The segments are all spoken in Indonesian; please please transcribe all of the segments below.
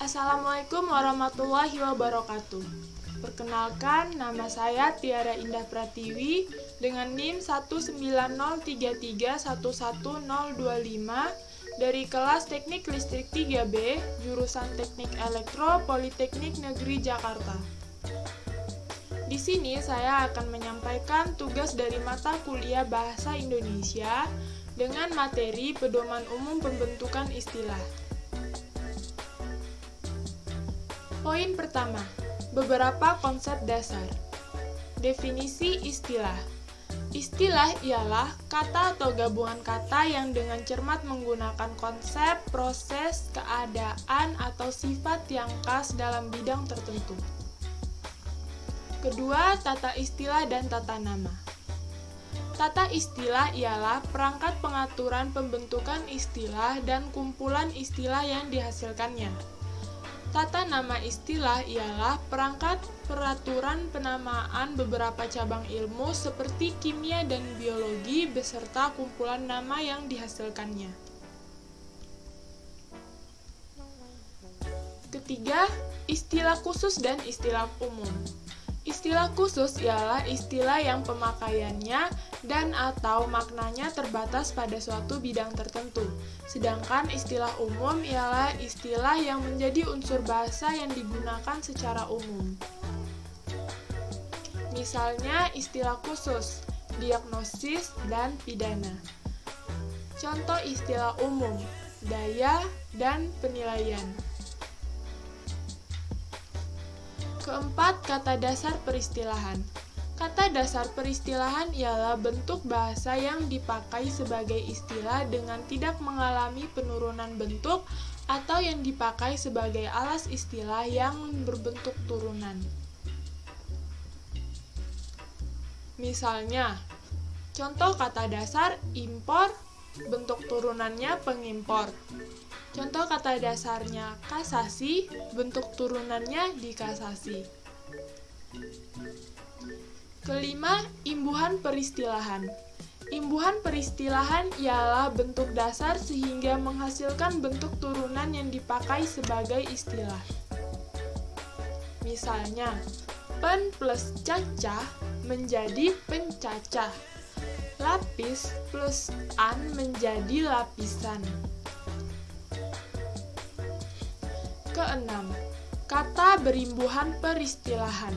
Assalamualaikum warahmatullahi wabarakatuh. Perkenalkan, nama saya Tiara Indah Pratiwi dengan NIM 19033111025 dari kelas Teknik Listrik 3B, jurusan Teknik Elektro, Politeknik Negeri Jakarta. Di sini saya akan menyampaikan tugas dari mata kuliah Bahasa Indonesia dengan materi pedoman umum pembentukan istilah. Poin pertama, beberapa konsep dasar. Definisi istilah. Istilah ialah kata atau gabungan kata yang dengan cermat menggunakan konsep, proses, keadaan, atau sifat yang khas dalam bidang tertentu. Kedua, tata istilah dan tata nama. Tata istilah ialah perangkat pengaturan pembentukan istilah dan kumpulan istilah yang dihasilkannya. Tata nama istilah ialah perangkat peraturan penamaan beberapa cabang ilmu seperti kimia dan biologi beserta kumpulan nama yang dihasilkannya. Ketiga, istilah khusus dan istilah umum. Istilah khusus ialah istilah yang pemakaiannya dan atau maknanya terbatas pada suatu bidang tertentu. Sedangkan istilah umum ialah istilah yang menjadi unsur bahasa yang digunakan secara umum. Misalnya istilah khusus, diagnosis dan pidana. Contoh istilah umum, daya dan penilaian. Keempat, kata dasar peristilahan. Kata dasar peristilahan ialah bentuk bahasa yang dipakai sebagai istilah dengan tidak mengalami penurunan bentuk atau yang dipakai sebagai alas istilah yang berbentuk turunan. Misalnya, contoh kata dasar impor, bentuk turunannya pengimpor. Contoh kata dasarnya kasasi, bentuk turunannya dikasasi. Kelima, imbuhan peristilahan. Imbuhan peristilahan ialah bentuk dasar sehingga menghasilkan bentuk turunan yang dipakai sebagai istilah. Misalnya, pen plus cacah menjadi pencacah. Lapis plus an menjadi lapisan. Keenam, kata berimbuhan peristilahan.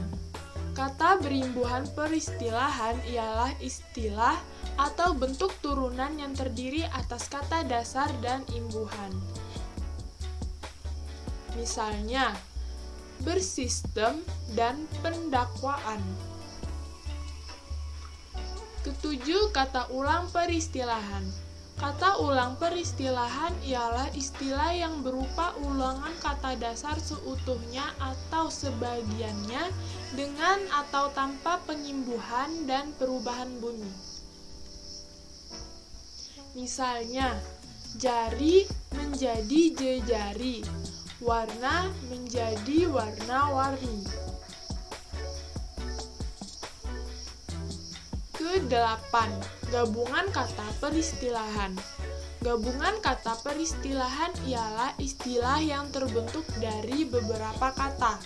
Kata berimbuhan peristilahan ialah istilah atau bentuk turunan yang terdiri atas kata dasar dan imbuhan. Misalnya, bersistem dan pendakwaan. Ketujuh, kata ulang peristilahan. Kata ulang peristilahan ialah istilah yang berupa ulangan kata dasar seutuhnya atau sebagiannya dengan atau tanpa penyimbuhan dan perubahan bunyi. Misalnya, jari menjadi jejari, warna menjadi warna-warni. Kedelapan, gabungan kata peristilahan. Gabungan kata peristilahan ialah istilah yang terbentuk dari beberapa kata.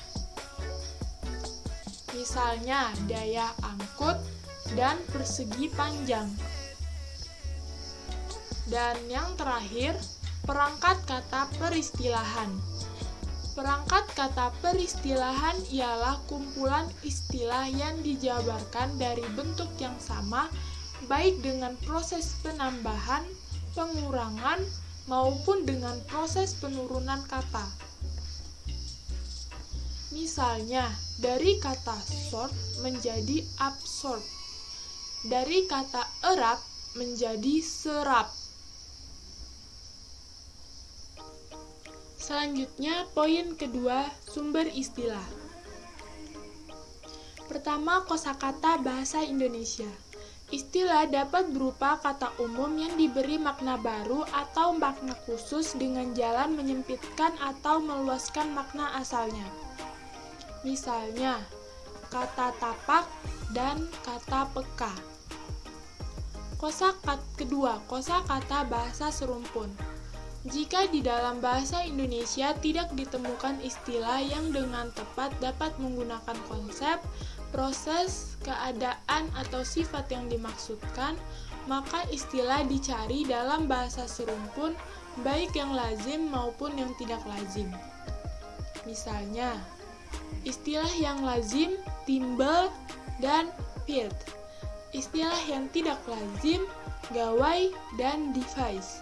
Misalnya, daya angkut dan persegi panjang. Dan yang terakhir, perangkat kata peristilahan. Perangkat kata peristilahan ialah kumpulan istilah yang dijabarkan dari bentuk yang sama, baik dengan proses penambahan, pengurangan, maupun dengan proses penurunan kata. Misalnya, dari kata sort menjadi absorb, dari kata erap menjadi serap. Selanjutnya, poin kedua, sumber istilah. Pertama, kosakata bahasa Indonesia. Istilah dapat berupa kata umum yang diberi makna baru atau makna khusus dengan jalan menyempitkan atau meluaskan makna asalnya. Misalnya, kata tapak dan kata peka. Kedua, kosakata bahasa serumpun. Jika di dalam bahasa Indonesia tidak ditemukan istilah yang dengan tepat dapat menggunakan konsep, proses, keadaan, atau sifat yang dimaksudkan, maka istilah dicari dalam bahasa serumpun, baik yang lazim maupun yang tidak lazim. Misalnya, istilah yang lazim, timbel, dan pirt. Istilah yang tidak lazim, gawai, dan device.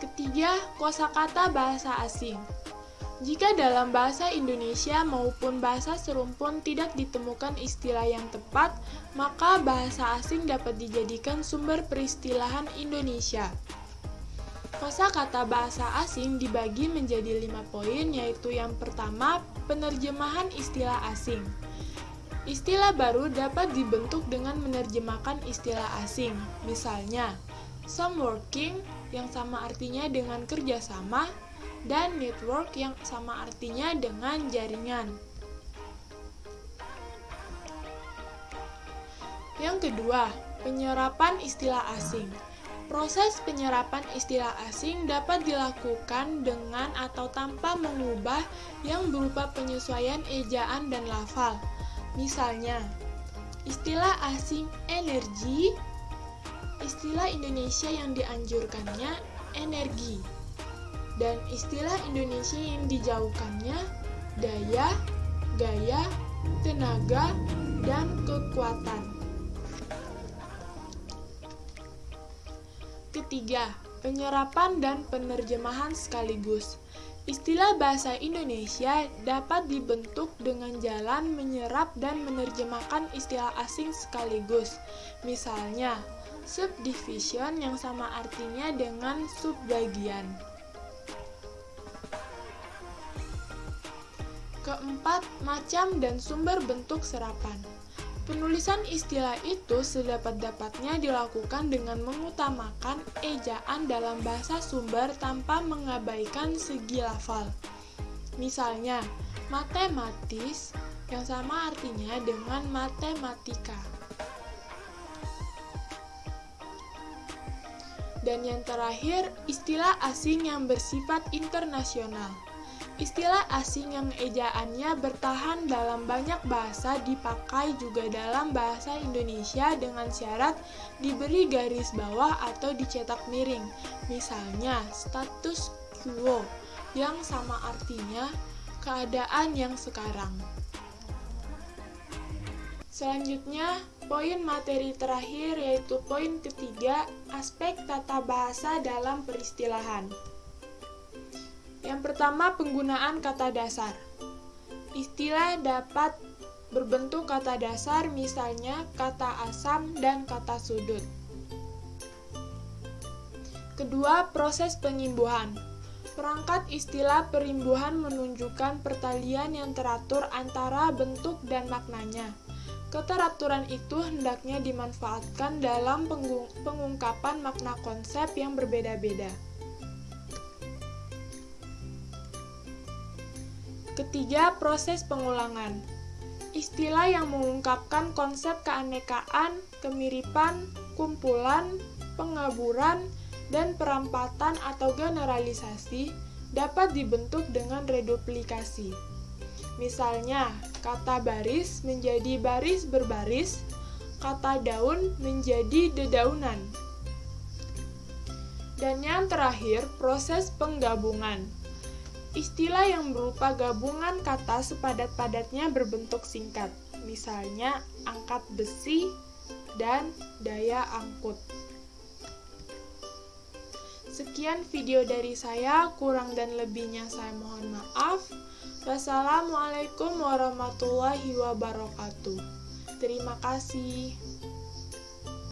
Ketiga, kosakata bahasa asing. Jika dalam bahasa Indonesia maupun bahasa serumpun tidak ditemukan istilah yang tepat, maka bahasa asing dapat dijadikan sumber peristilahan Indonesia. Kosakata bahasa asing dibagi menjadi 5 poin, yaitu yang pertama, penerjemahan istilah asing. Istilah baru dapat dibentuk dengan menerjemahkan istilah asing. Misalnya, some working yang sama artinya dengan kerjasama, dan network yang sama artinya dengan jaringan. Yang kedua, penyerapan istilah asing. Proses penyerapan istilah asing dapat dilakukan dengan atau tanpa mengubah yang berupa penyesuaian ejaan dan lafal. Misalnya, istilah asing energi, istilah Indonesia yang dianjurkannya energi, dan istilah Indonesia yang dijauhkannya daya, gaya, tenaga, dan kekuatan. Ketiga, penyerapan dan penerjemahan sekaligus. Istilah bahasa Indonesia dapat dibentuk dengan jalan menyerap dan menerjemahkan istilah asing sekaligus. Misalnya, subdivision yang sama artinya dengan subbagian. Keempat, macam dan sumber bentuk serapan. Penulisan istilah itu sedapat-dapatnya dilakukan dengan mengutamakan ejaan dalam bahasa sumber tanpa mengabaikan segi lafal. Misalnya, matematis yang sama artinya dengan matematika. Dan yang terakhir, istilah asing yang bersifat internasional. Istilah asing yang ejaannya bertahan dalam banyak bahasa dipakai juga dalam bahasa Indonesia dengan syarat diberi garis bawah atau dicetak miring. Misalnya, status quo yang sama artinya keadaan yang sekarang. Selanjutnya, poin materi terakhir yaitu poin ketiga, aspek tata bahasa dalam peristilahan. Yang pertama, penggunaan kata dasar. Istilah dapat berbentuk kata dasar, misalnya kata asam dan kata sudut. Kedua, proses penyimbuhan. Perangkat istilah perimbuhan menunjukkan pertalian yang teratur antara bentuk dan maknanya. Keteraturan itu hendaknya dimanfaatkan dalam pengungkapan makna konsep yang berbeda-beda. Ketiga, proses pengulangan. Istilah yang mengungkapkan konsep keanekaan, kemiripan, kumpulan, pengaburan, dan perampatan atau generalisasi dapat dibentuk dengan reduplikasi. Misalnya, kata baris menjadi baris berbaris, kata daun menjadi dedaunan. Dan yang terakhir, proses penggabungan. Istilah yang berupa gabungan kata sepadat-padatnya berbentuk singkat, misalnya angkat besi dan daya angkut. Sekian video dari saya, kurang dan lebihnya saya mohon maaf. Wassalamualaikum warahmatullahi wabarakatuh. Terima kasih.